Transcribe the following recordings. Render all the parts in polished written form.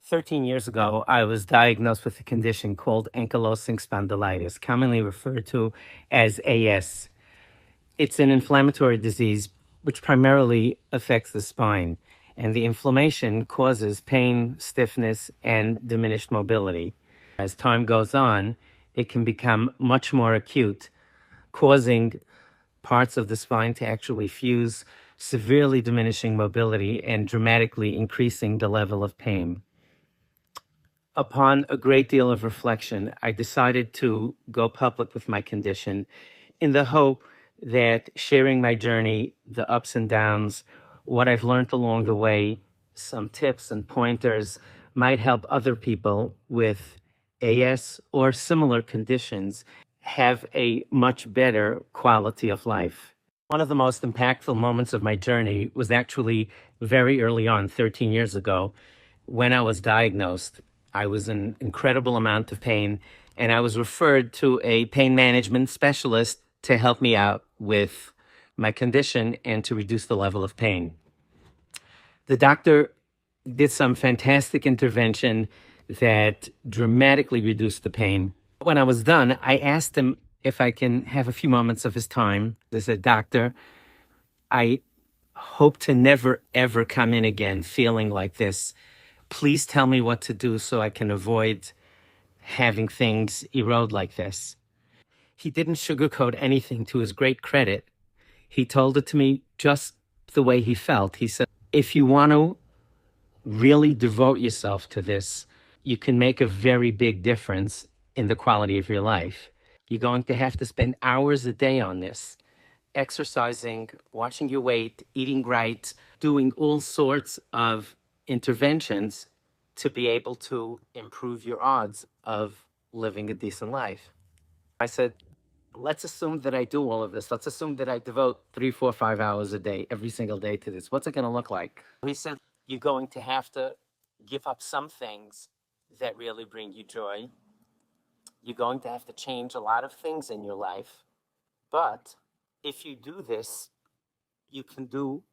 13 years ago, I was diagnosed with a condition called ankylosing spondylitis, commonly referred to as AS. It's an inflammatory disease which primarily affects the spine, and the inflammation causes pain, stiffness, and diminished mobility. As time goes on, it can become much more acute, causing parts of the spine to actually fuse, severely diminishing mobility and dramatically increasing the level of pain. Upon a great deal of reflection, I decided to go public with my condition in the hope that sharing my journey, the ups and downs, what I've learned along the way, some tips and pointers might help other people with AS or similar conditions have a much better quality of life. One of the most impactful moments of my journey was actually very early on, 13 years ago, when I was diagnosed. I was in incredible amount of pain, and I was referred to a pain management specialist to help me out with my condition and to reduce the level of pain. The doctor did some fantastic intervention that dramatically reduced the pain. When I was done, I asked him if I can have a few moments of his time. I said, "Doctor, I hope to never, ever come in again feeling like this. Please tell me what to do so I can avoid having things erode like this." He didn't sugarcoat anything. To his great credit, he told it to me just the way he felt. He said, "If you want to really devote yourself to this, you can make a very big difference in the quality of your life. You're going to have to spend hours a day on this, exercising, watching your weight, eating right, doing all sorts of interventions to be able to improve your odds of living a decent life." I said, "Let's assume that I do all of this. Let's assume that I devote 3, 4, 5 hours a day, every single day to this. What's it going to look like?" He said, "You're going to have to give up some things that really bring you joy. You're going to have to change a lot of things in your life. But if you do this, you can do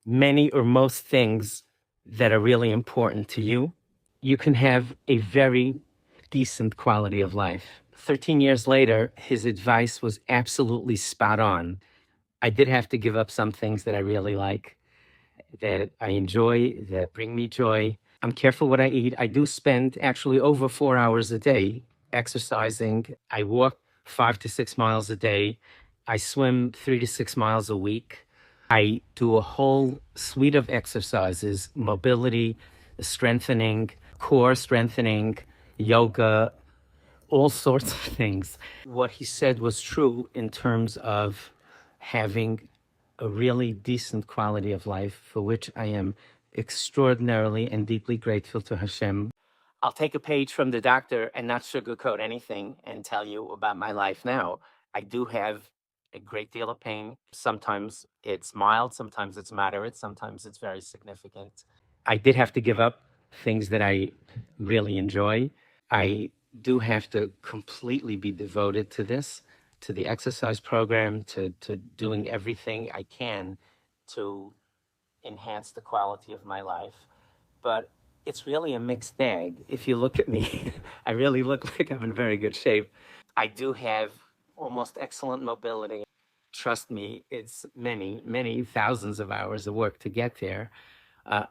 many or most things that are really important to you. You can have a very decent quality of life." 13 years later, his advice was absolutely spot on. I did have to give up some things that I really like, that I enjoy, that bring me joy. I'm careful what I eat. I do spend actually over 4 hours a day exercising. I walk 5 to 6 miles a day. I swim 3 to 6 miles a week. I do a whole suite of exercises, mobility, strengthening, core strengthening, yoga, all sorts of things. What he said was true in terms of having a really decent quality of life, for which I am extraordinarily and deeply grateful to Hashem. I'll take a page from the doctor and not sugarcoat anything and tell you about my life now. I do have a great deal of pain. Sometimes it's mild, sometimes it's moderate, sometimes it's very significant. I did have to give up things that I really enjoy. I do have to completely be devoted to this, to the exercise program, to doing everything I can to enhance the quality of my life. But it's really a mixed bag. If you look at me, I really look like I'm in very good shape. I do have almost excellent mobility. Trust me, it's many, many thousands of hours of work to get there.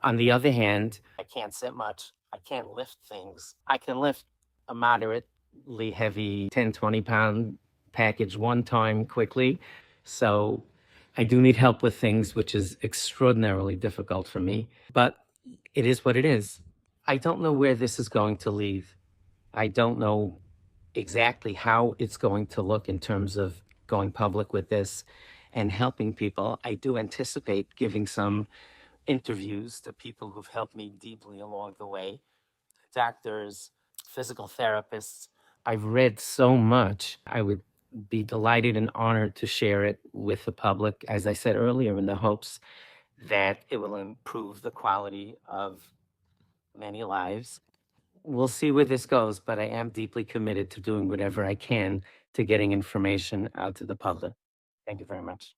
On the other hand, I can't sit much. I can't lift things. I can lift a moderately heavy 10, 20 pound package one time quickly. So I do need help with things, which is extraordinarily difficult for me, but it is what it is. I don't know where this is going to lead. I don't know exactly how it's going to look in terms of going public with this and helping people. I do anticipate giving some interviews to people who've helped me deeply along the way, doctors, physical therapists. I've read so much. I would be delighted and honored to share it with the public, as I said earlier, in the hopes that it will improve the quality of many lives. We'll see where this goes, but I am deeply committed to doing whatever I can to getting information out to the public. Thank you very much.